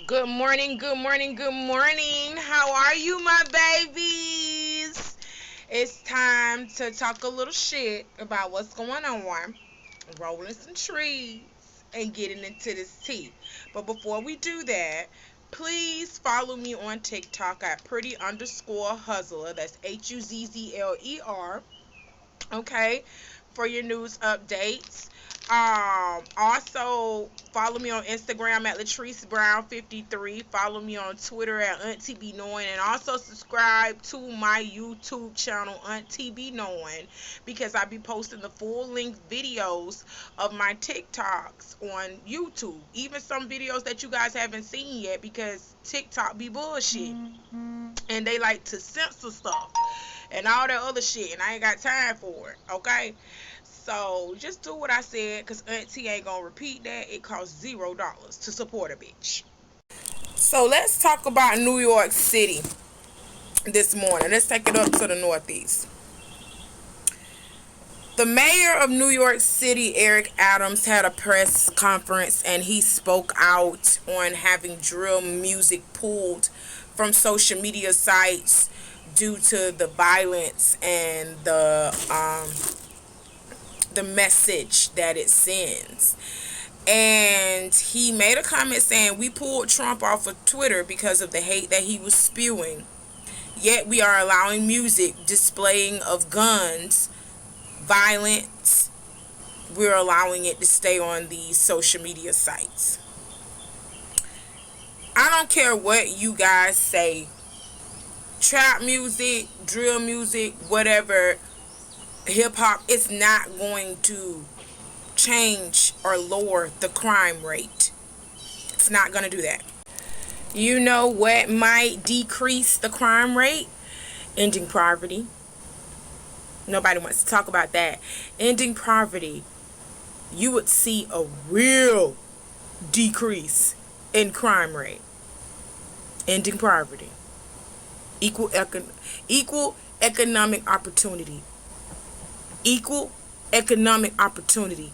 Good morning, good morning, good morning. How are you, my babies? It's time to talk a little shit about what's going on, rolling some trees, and getting into this tea. But before we do that, please follow me on TikTok at pretty underscore hustler. That's HUZZLER. Okay, for your news updates. Also follow me on Instagram at Latrice Brown 53. Follow me on Twitter at Auntie Be Knowing, and also subscribe to my YouTube channel Auntie Be Knowing, because I be posting the full length videos of my TikToks on YouTube. Even some videos that you guys haven't seen yet, because TikTok be bullshit and they like to censor stuff and all that other shit, and I ain't got time for it. Okay, so just do what I said, because Auntie ain't gonna repeat that. It costs $0 to support a bitch. So let's talk about New York City this morning. Let's take it up to the Northeast. The mayor of New York City, Eric Adams, had a press conference, and he spoke out on having drill music pulled from social media sites due to the violence and the message that it sends. And he made a comment saying, "We pulled Trump off of Twitter because of the hate that he was spewing. Yet we are allowing music displaying of guns, violence. We're allowing it to stay on these social media sites." I don't care what you guys say. Trap music, drill music, whatever, hip hop, it's not going to change or lower the crime rate. It's not going to do that. You know what might decrease the crime rate? Ending poverty. Nobody wants to talk about that. Ending poverty. You would see a real decrease in crime rate. Ending poverty. Equal economic opportunity. Equal economic opportunity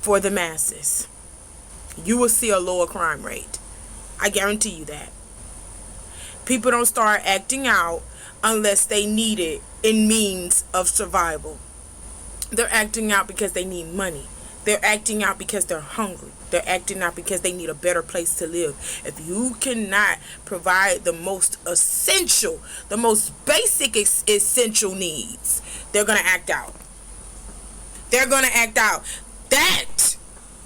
for the masses. You will see a lower crime rate. I guarantee you that. People don't start acting out unless they need it in means of survival. They're acting out because they need money. They're acting out because they're hungry. They're acting out because they need a better place to live. If you cannot provide the most essential, the most basic essential needs, they're going to act out. They're going to act out. That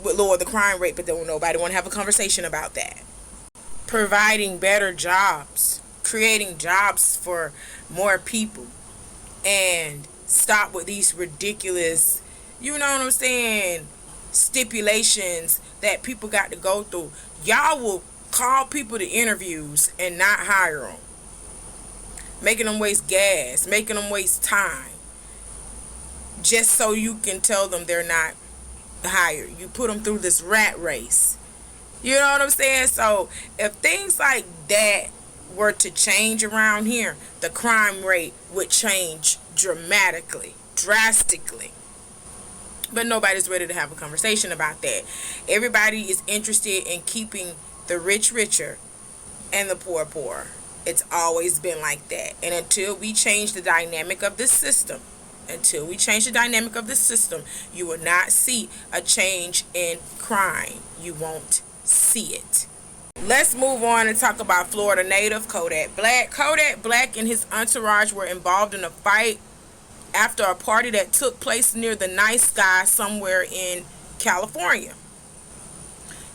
would lower the crime rate, but nobody want to have a conversation about that. Providing better jobs, creating jobs for more people, and stop with these ridiculous, you know what I'm saying, stipulations that people got to go through. Y'all will call people to interviews and not hire them, making them waste gas, making them waste time, just so you can tell them they're not hired. You put them through this rat race. You know what I'm saying? So if things like that were to change around here, the crime rate would change dramatically, drastically. But nobody's ready to have a conversation about that. Everybody is interested in keeping the rich richer and the poor poorer. It's always been like that. And until we change the dynamic of this system, you will not see a change in crime. You won't see it. Let's move on and talk about Florida native Kodak Black. Kodak Black and his entourage were involved in a fight after a party that took place near the Nice Sky somewhere in California.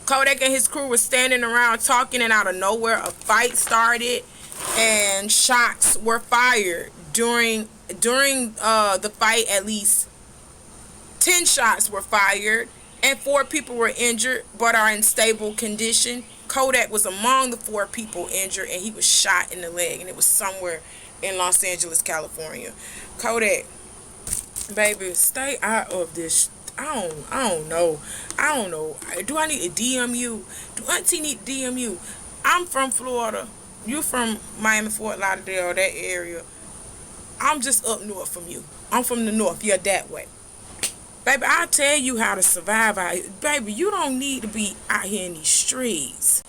Kodak and his crew were standing around talking, and out of nowhere a fight started and shots were fired. During the fight, at least 10 shots were fired and 4 people were injured but are in stable condition. Kodak was among the 4 people injured, and he was shot in the leg, and it was somewhere in Los Angeles, California. Kodak, baby, stay out of this. I don't know. Do I need to DM you? Do Auntie need to DM you? I'm from Florida. You from Miami, Fort Lauderdale, that area. I'm just up north from you. I'm from the north. You're that way. Baby, I'll tell you how to survive out here. Baby, you don't need to be out here in these streets.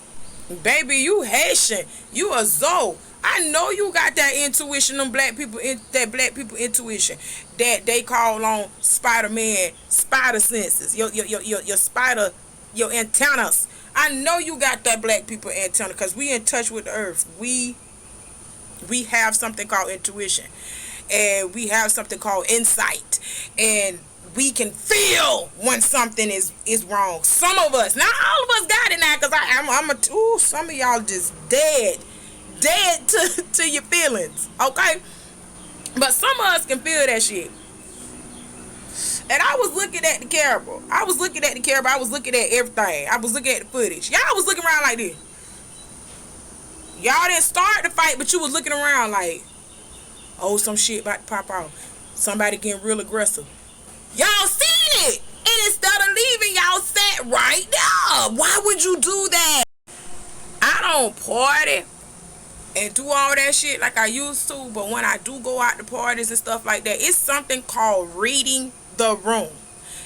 Baby, you Haitian. You a Zoe. I know you got that intuition, them black people, that black people intuition that they call on Spider-Man, spider senses, your spider, your antennas. I know you got that black people antenna because we in touch with the earth. We have something called intuition, and we have something called insight, and we can feel when something is wrong. Some of us, not all of us, got it now. Cause some of y'all just dead to your feelings. Okay, but some of us can feel that shit. And I was looking at the camera. I was looking at everything. I was looking at the footage. Y'all was looking around like this. Y'all didn't start the fight, but you was looking around like, oh, some shit about to pop off. Somebody getting real aggressive. Y'all seen it. And instead of leaving, y'all sat right there. Why would you do that? I don't party and do all that shit like I used to, but when I do go out to parties and stuff like that, it's something called reading the room.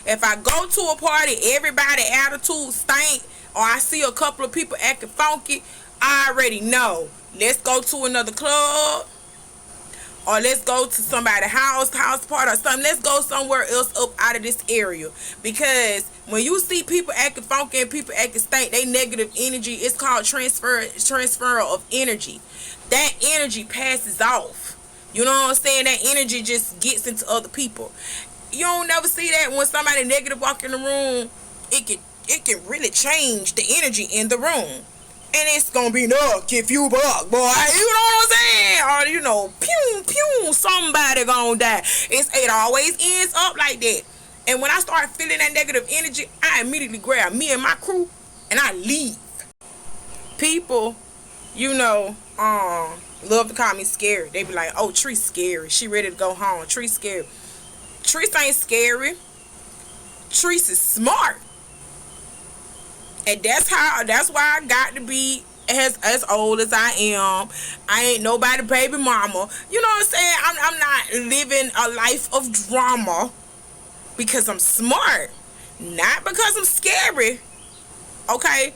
If I go to a party, everybody attitude stink, or I see a couple of people acting funky, I already know. Let's go to another club, or let's go to somebody's house party or something. Let's go somewhere else up out of this area. Because when you see people acting funky and people acting stink, they negative energy. It's called transfer of energy. That energy passes off. You know what I'm saying? That energy just gets into other people. You don't never see that when somebody negative walk in the room. It can really change the energy in the room. And it's gonna be nuck if you buck, boy. You know what I'm saying? Or pew pew, somebody gonna die. It always ends up like that. And when I start feeling that negative energy, I immediately grab me and my crew and I leave. People, love to call me scary. They be like, oh, Tree's scary. She ready to go home. Tree's scary. Trees ain't scary. Trees is smart. And that's why I got to be as old as I am. I ain't nobody baby mama. You know what I'm saying? I'm not living a life of drama because I'm smart. Not because I'm scary. Okay?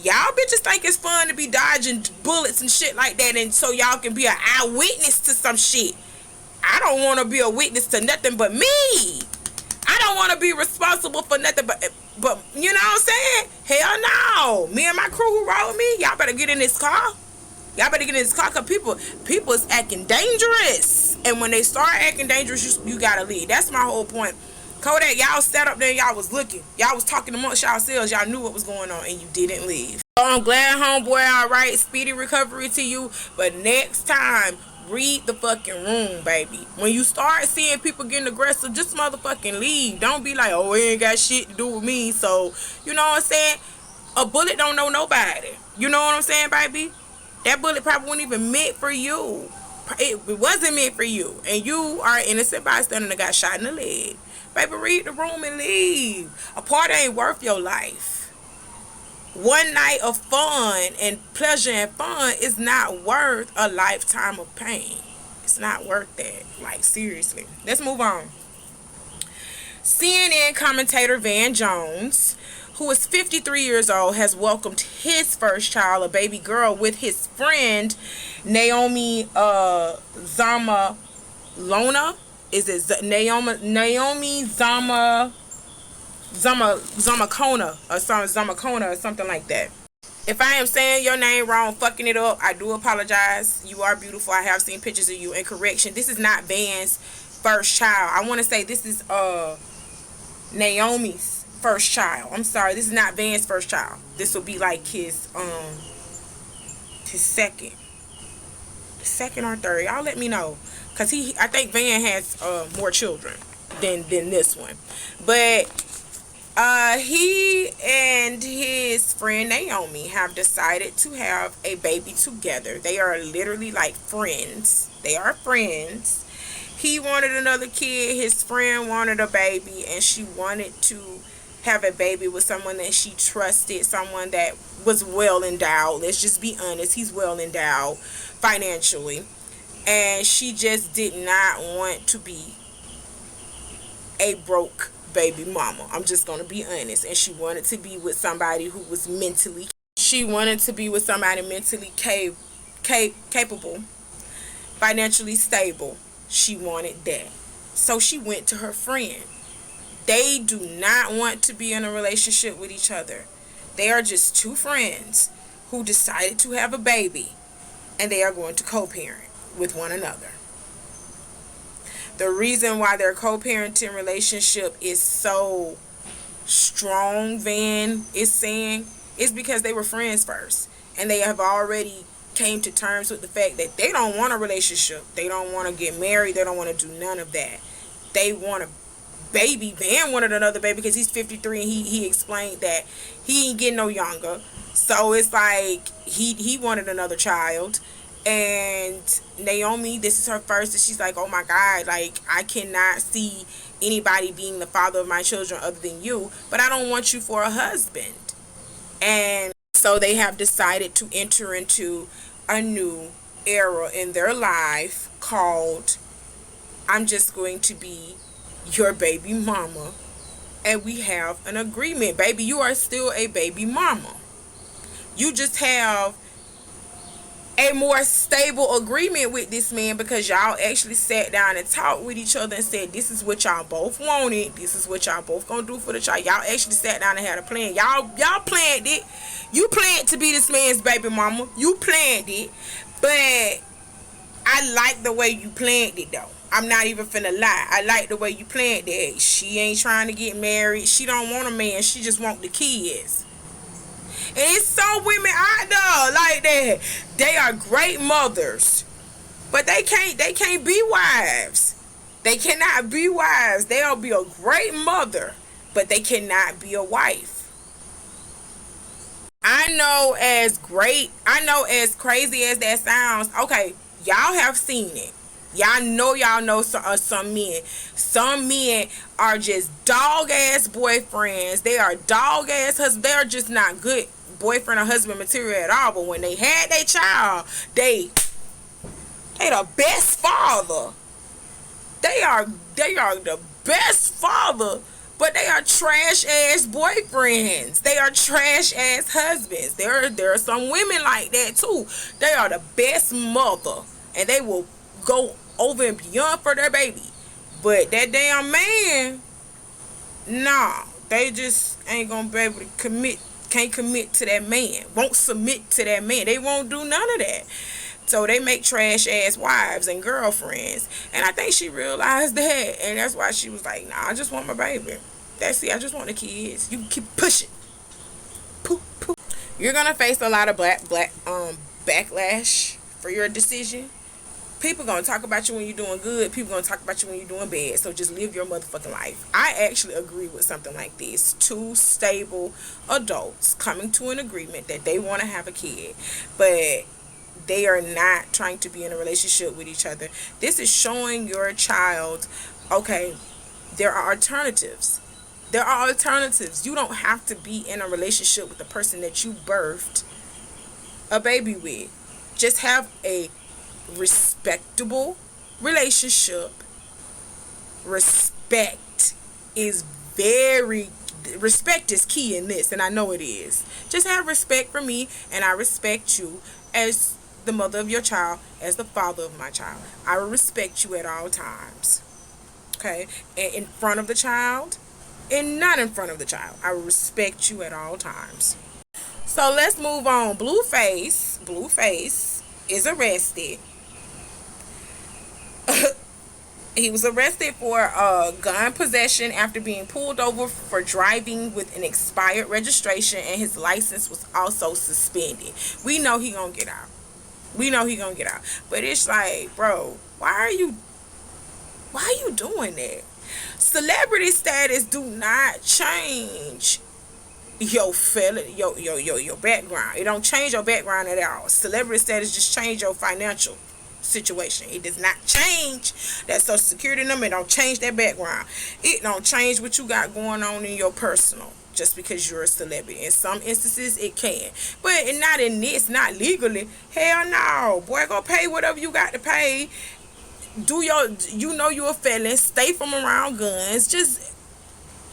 Y'all bitches think it's fun to be dodging bullets and shit like that, and so y'all can be an eyewitness to some shit. I don't want to be a witness to nothing but me. I don't want to be responsible for nothing but you know what I'm saying? Hell no. Me and my crew who ride with me, y'all better get in this car. Y'all better get in this car because people is acting dangerous. And when they start acting dangerous, you gotta leave. That's my whole point. Kodak, y'all sat up there and y'all was looking. Y'all was talking amongst yourselves. Y'all knew what was going on and you didn't leave. So I'm glad, homeboy, alright. Speedy recovery to you. But next time, read the fucking room, baby. When you start seeing people getting aggressive, just motherfucking leave. Don't be like, oh, it ain't got shit to do with me. So, you know what I'm saying? A bullet don't know nobody. You know what I'm saying, baby? That bullet probably wasn't even meant for you. It wasn't meant for you. And you are an innocent bystander that got shot in the leg. Baby, read the room and leave. A party ain't worth your life. One night of fun and pleasure and fun is not worth a lifetime of pain. It's not worth that. Like, seriously. Let's move on. CNN commentator Van Jones, who is 53 years old, has welcomed his first child, a baby girl, with his friend Naomi Zamalona. Is it Naomi Zamakona or something like that. If I am saying your name wrong, fucking it up, I do apologize. You are beautiful. I have seen pictures of you. And correction, this is not Van's first child. I want to say this is Naomi's first child. I'm sorry, this is not Van's first child. This will be like his second or third. Y'all let me know, cause I think Van has more children than this one, but he and his friend Naomi have decided to have a baby together. They are literally like friends. They are friends. He wanted another kid. His friend wanted a baby, and she wanted to have a baby with someone that she trusted, someone that was well endowed. Let's just be honest. He's well endowed financially, and she just did not want to be a broke baby mama. I'm just gonna be honest. And she wanted to be with somebody who was mentally She wanted to be with somebody mentally capable, financially stable. She wanted that. So she went to her friend. They do not want to be in a relationship with each other. They are just two friends who decided to have a baby, and they are going to co-parent with one another. The reason why their co-parenting relationship is so strong, Van is saying, is because they were friends first, and they have already came to terms with the fact that they don't want a relationship. They don't want to get married. They don't want to do none of that. They want a baby. Van wanted another baby because he's 53, and he explained that he ain't getting no younger. So it's like he wanted another child. And Naomi, this is her first, and she's like, oh my God, like, I cannot see anybody being the father of my children other than you, but I don't want you for a husband. And so they have decided to enter into a new era in their life called, I'm just going to be your baby mama. And we have an agreement. Baby, you are still a baby mama. You just have a more stable agreement with this man because y'all actually sat down and talked with each other and said, this is what y'all both wanted. This is what y'all both gonna do for the child. Y'all actually sat down and had a plan. Y'all planned it. You planned to be this man's baby mama. You planned it. But I like the way you planned it though. I'm not even finna lie. I like the way you planned it. She ain't trying to get married. She don't want a man. She just want the kids. And it's some women out there like that. They are great mothers, but they can't be wives. They cannot be wives. They'll be a great mother, but they cannot be a wife. I know as crazy as that sounds, okay, y'all have seen it. Y'all know some men. Some men are just dog ass boyfriends. They are dog ass husbands. They are just not good boyfriend or husband material at all. But when they had their child, they the best father. They are the best father, but they are trash ass boyfriends. They are trash ass husbands. There are some women like that too. They are the best mother, and they will go over and beyond for their baby. But that damn man, nah, they just ain't gonna be able to commit. Can't commit to that man. Won't submit to that man. They won't do none of that. So they make trash ass wives and girlfriends. And I think she realized that, and that's why she was like, nah, I just want my baby. That's it. I just want the kids. You keep pushing. Poop, poop. You're gonna face a lot of backlash for your decision. People gonna talk about you when you're doing good. People gonna talk about you when you're doing bad. So just live your motherfucking life. I actually agree with something like this. Two stable adults coming to an agreement that they want to have a kid, but they are not trying to be in a relationship with each other. This is showing your child, okay, there are alternatives. There are alternatives. You don't have to be in a relationship with the person that you birthed a baby with. Just have a respectable relationship. Respect is key in this, and I know it is. Just have respect for me, and I respect you as the mother of your child, as the father of my child. I will respect you at all times. Okay? And in front of the child and not in front of the child. I will respect you at all times. So let's move on. Blueface is arrested. He was arrested for gun possession after being pulled over for driving with an expired registration, and his license was also suspended. We know he gonna get out. But it's like, bro, why are you doing that? Celebrity status do not change your background. It don't change your background at all. Celebrity status just change your financial situation. It does not change that social security number. It don't change that background. It don't change what you got going on in your personal just because you're a celebrity. In some instances it can, but not in this, not legally. Hell no. Boy, go pay whatever you got to pay. Do you're a felon. Stay from around guns. Just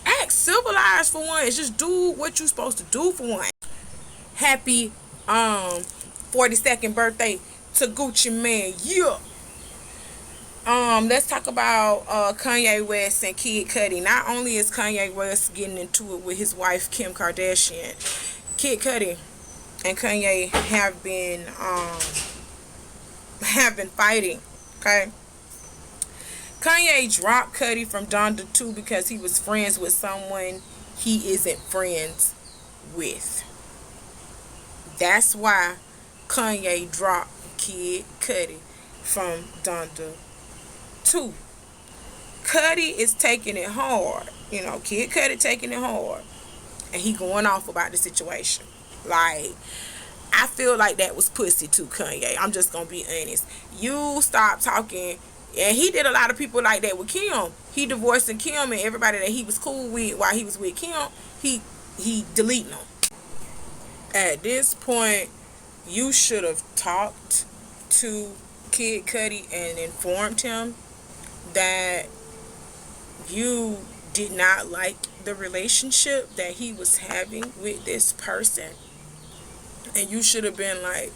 act civilized for once. Just do what you're supposed to do for once. Happy 42nd birthday to Gucci Man. Yeah. Let's talk about Kanye West and Kid Cudi. Not only is Kanye West getting into it with his wife Kim Kardashian, Kid Cudi and Kanye have been fighting. Okay. Kanye dropped Cudi from Donda 2 because he was friends with someone he isn't friends with. That's why Kanye dropped Kid Cudi from Donda 2. Cudi is taking it hard. Kid Cudi taking it hard. And he going off about the situation. Like, I feel like that was pussy too, Kanye. I'm just gonna be honest. You stop talking. And he did a lot of people like that with Kim. He divorcing Kim, and everybody that he was cool with while he was with Kim, he deleting them. At this point, you should have talked to Kid Cudi and informed him that you did not like the relationship that he was having with this person. And you should have been like,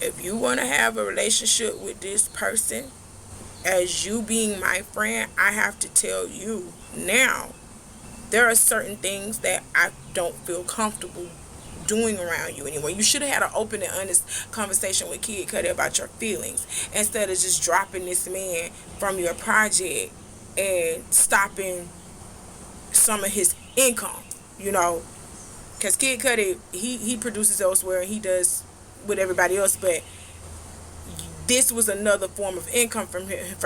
if you want to have a relationship with this person, as you being my friend, I have to tell you now, there are certain things that I don't feel comfortable doing around you anymore. You should have had an open and honest conversation with Kid Cudi about your feelings, instead of just dropping this man from your project and stopping some of his income, because Kid Cudi, he produces elsewhere and he does with everybody else, but this was another form of income for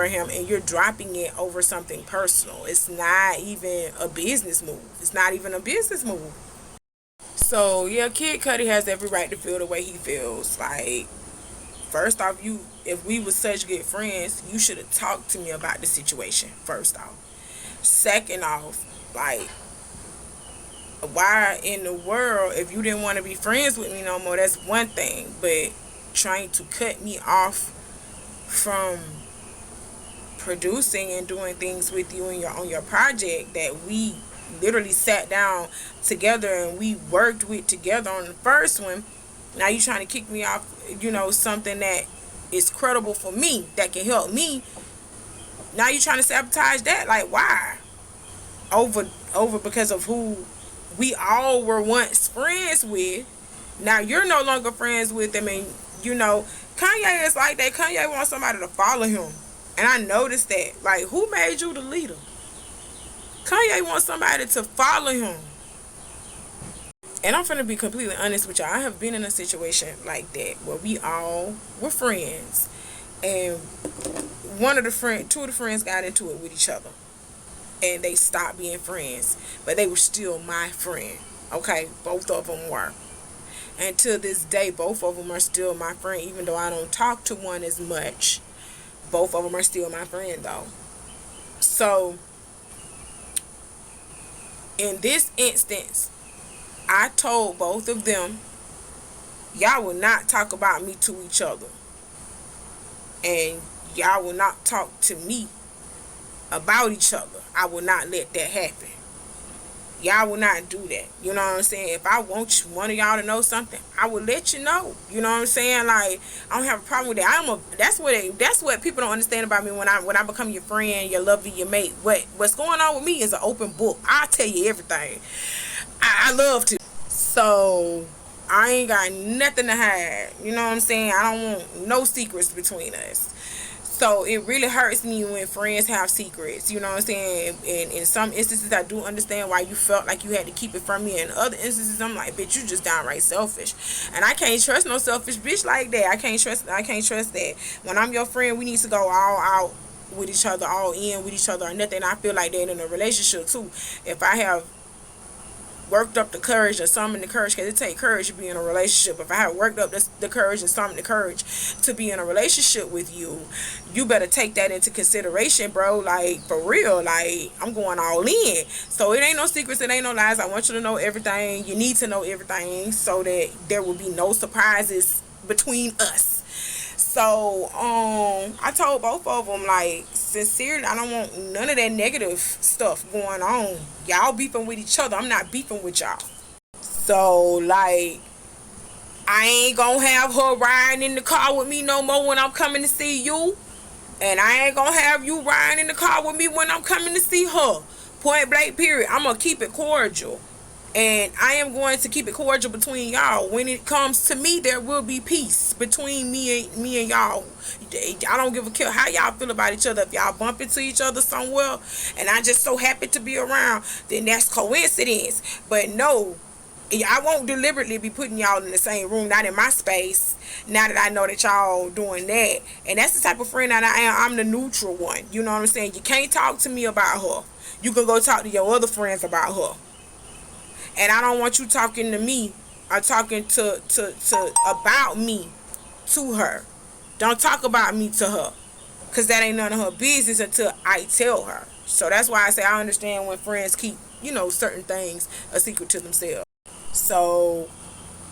him, and you're dropping it over something personal. It's not even a business move. So yeah, Kid Cudi has every right to feel the way he feels. Like, first off, if we were such good friends, you should have talked to me about the situation. First off, second off, like, why in the world, if you didn't want to be friends with me no more, that's one thing, but trying to cut me off from producing and doing things with you on your project that we literally sat down together and we worked with together on the first one. Now you trying to kick me off, something that is credible for me, that can help me. Now you trying to sabotage that. Like, why? Over because of who we all were once friends with. Now you're no longer friends with them, and Kanye is like that. Kanye wants somebody to follow him, and I noticed that. Like, who made you the leader? Kanye wants somebody to follow him. And I'm finna be completely honest with y'all. I have been in a situation like that where we all were friends, and two of the friends got into it with each other, and they stopped being friends, but they were still my friend. Okay, both of them were. And to this day, both of them are still my friend, even though I don't talk to one as much. Both of them are still my friend, though. So, in this instance, I told both of them, y'all will not talk about me to each other. And y'all will not talk to me about each other. I will not let that happen. Y'all will not do that. You know what I'm saying? If I want one of y'all to know something, I will let you know. You know what I'm saying? Like, I don't have a problem with that. That's what people don't understand about me when I become your friend, your lover, your mate. What's going on with me is an open book. I'll tell you everything. I love to. So I ain't got nothing to hide. You know what I'm saying? I don't want no secrets between us. So it really hurts me when friends have secrets, you know what I'm saying? And in some instances, I do understand why you felt like you had to keep it from me. In other instances, I'm like, bitch, you just downright selfish. And I can't trust no selfish bitch like that. I can't trust that. When I'm your friend, we need to go all out with each other, all in with each other, or nothing. I feel like that in a relationship too. If I have worked up the courage or summoned the courage, because it takes courage to be in a relationship. If I have worked up the courage and summoned the courage to be in a relationship with you, you better take that into consideration, bro. Like, for real. Like, I'm going all in. So it ain't no secrets, it ain't no lies. I want you to know everything. You need to know everything so that there will be no surprises between us. So I told both of them, like, sincerely, I don't want none of that negative stuff going on. Y'all beefing with each other. I'm not beefing with y'all. So, like, I ain't gonna have her riding in the car with me no more when I'm coming to see you. And I ain't gonna have you riding in the car with me when I'm coming to see her. Point blank period. I'm gonna keep it cordial. And I am going to keep it cordial between y'all. When it comes to me, there will be peace between me and y'all. I don't give a care how y'all feel about each other. If y'all bump into each other somewhere and I just so happy to be around, then that's coincidence. But no, I won't deliberately be putting y'all in the same room, not in my space, now that I know that y'all doing that. And that's the type of friend that I am. I'm the neutral one. You know what I'm saying? You can't talk to me about her. You can go talk to your other friends about her. And I don't want you talking to me or talking to about me to her. Don't talk about me to her, because that ain't none of her business until I tell her. So that's why I say I understand when friends keep, certain things a secret to themselves. So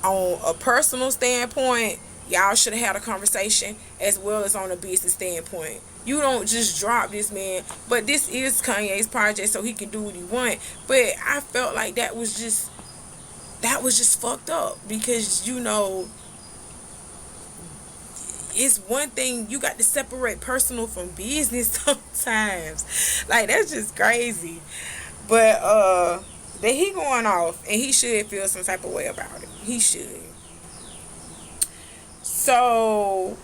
on a personal standpoint, y'all should have had a conversation, as well as on a business standpoint. You don't just drop this man, but this is Kanye's project, so he can do what he want. But I felt like that was just fucked up, because it's one thing, you got to separate personal from business sometimes. Like, that's just crazy. But that he going off, and he should feel some type of way about it. He should. So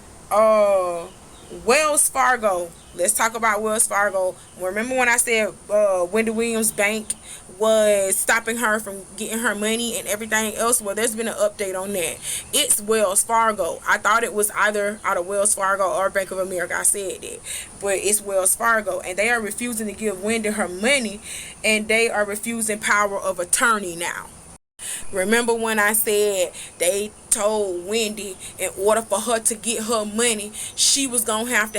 Wells Fargo. Let's talk about Wells Fargo. Remember when I said Wendy Williams' bank was stopping her from getting her money and everything else? Well, there's been an update on that. It's Wells Fargo. I thought it was either out of Wells Fargo or Bank of America. I said that. But it's Wells Fargo. And they are refusing to give Wendy her money. And they are refusing power of attorney now. Remember when I said they told Wendy in order for her to get her money, she was going to have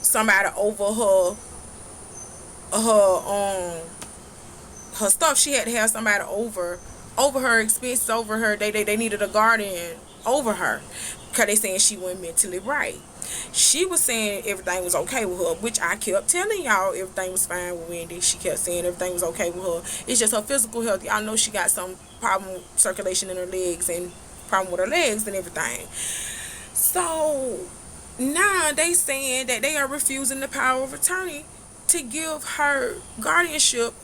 somebody over her stuff. She had to have somebody over her expenses, over her. They needed a guardian over her, because they saying she wasn't mentally right. She was saying everything was okay with her, which I kept telling y'all everything was fine with Wendy. She kept saying everything was okay with her. It's just her physical health. Y'all know she got some problem with circulation in her legs and problem with her legs and everything. So now they saying that they are refusing the power of attorney to give her guardianship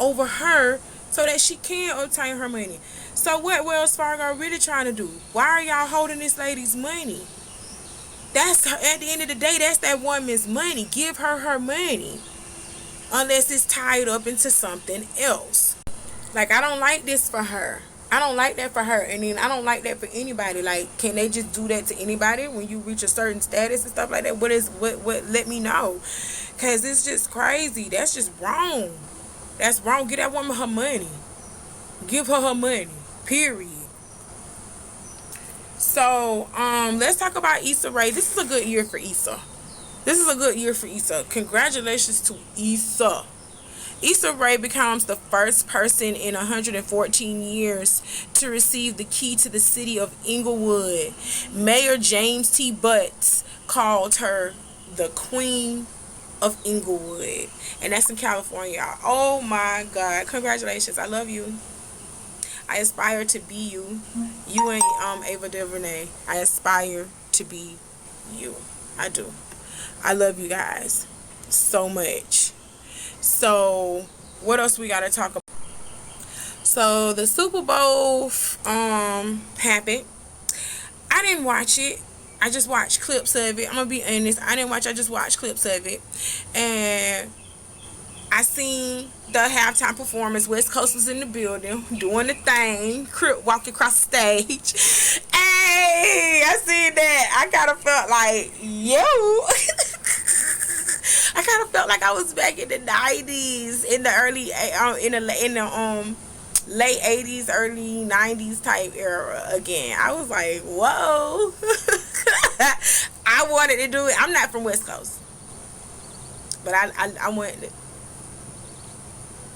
over her so that she can obtain her money. So what Wells Fargo really trying to do? Why are y'all holding this lady's money? That's her, at the end of the day, that's that woman's money. Give her her money, unless it's tied up into something else. Like, I don't like this for her. I don't like that for her. And then I don't like that for anybody. Like, can they just do that to anybody when you reach a certain status and stuff like that? What let me know, because it's just crazy. That's just wrong. That's wrong. Give that woman her money. Give her her money, period. So let's talk about Issa Rae. This is a good year for Issa. Congratulations to Issa. Issa Rae becomes the first person in 114 years to receive the key to the city of Inglewood. Mayor James T. Butts called her the Queen of Inglewood. And that's in California, y'all. Oh my God. Congratulations. I love you. I aspire to be you. You and Ava DuVernay. I aspire to be you. I do. I love you guys so much. So what else we gotta talk about? So the Super Bowl happened. I didn't watch it. I just watched clips of it. I'm gonna be honest. I didn't watch. I just watched clips of it, and I seen the halftime performance. West Coast was in the building doing the thing. Crip walking across the stage. Hey, I seen that. I kind of felt like, yo. I kind of felt like I was back in the 90s, in the early, in the late 80s, early 90s type era again. I was like, whoa. I wanted to do it. I'm not from West Coast, but I wanted it.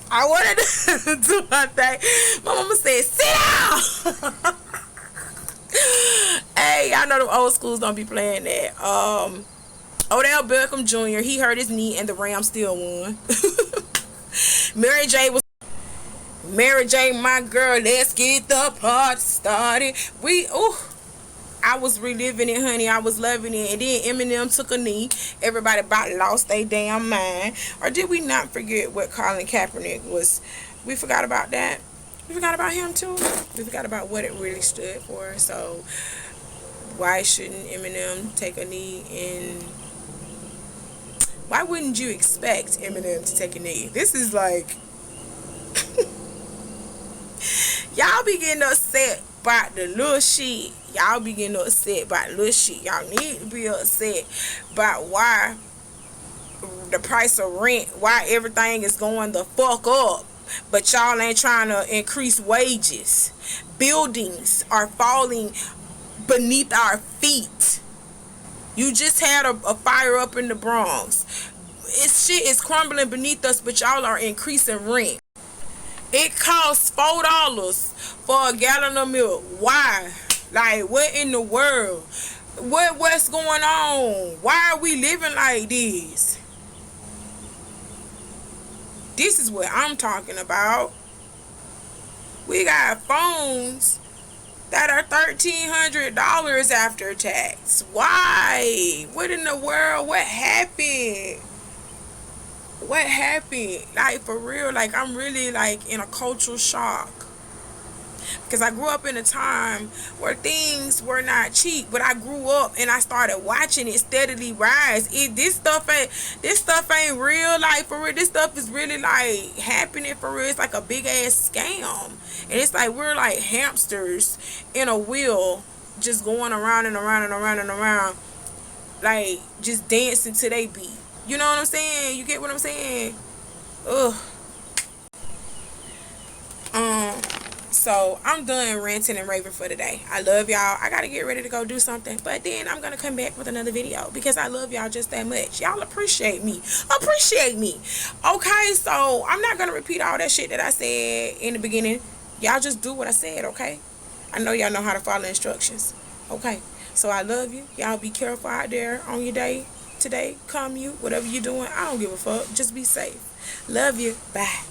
I wanted to do my thing. My mama said, sit down. Hey, y'all know the old schools don't be playing that. Odell Beckham Jr., he hurt his knee and the Rams still won. Mary J, my girl, let's get the party started. I was reliving it, honey. I was loving it. And then Eminem took a knee. Everybody about lost their damn mind. Or did we not forget what Colin Kaepernick was? We forgot about that. We forgot about him too. We forgot about what it really stood for. So why shouldn't Eminem take a knee? And why wouldn't you expect Eminem to take a knee? This is like y'all be getting upset about the little shit. Y'all be getting upset about little shit. Y'all need to be upset about why the price of rent, why everything is going the fuck up. But y'all ain't trying to increase wages. Buildings are falling beneath our feet. You just had a fire up in the Bronx. Shit is crumbling beneath us, but y'all are increasing rent. It costs $4 for a gallon of milk. Why? Like, what in the world? What's going on? Why are we living like this? This is what I'm talking about. We got phones that are $1,300 after tax. Why? What in the world? What happened? What happened? Like, for real, like, I'm really like in a cultural shock. Because I grew up in a time where things were not cheap, but I grew up and I started watching it steadily rise. This stuff ain't real. Like, for real, this stuff is really like happening for real. It's like a big ass scam, and it's like we're like hamsters in a wheel, just going around and around and around and around, like just dancing to they beat. You know what I'm saying? You get what I'm saying? Ugh. So I'm done ranting and raving for today. I love y'all. I gotta get ready to go do something, but then I'm gonna come back with another video because I love y'all just that much. Y'all appreciate me. Okay, so I'm not gonna repeat all that shit that I said in the beginning. Y'all just do what I said, okay? I know y'all know how to follow instructions. Okay, so I love you. Y'all be careful out there on your day today. Commute, whatever you're doing, I don't give a fuck. Just be safe. Love you. Bye.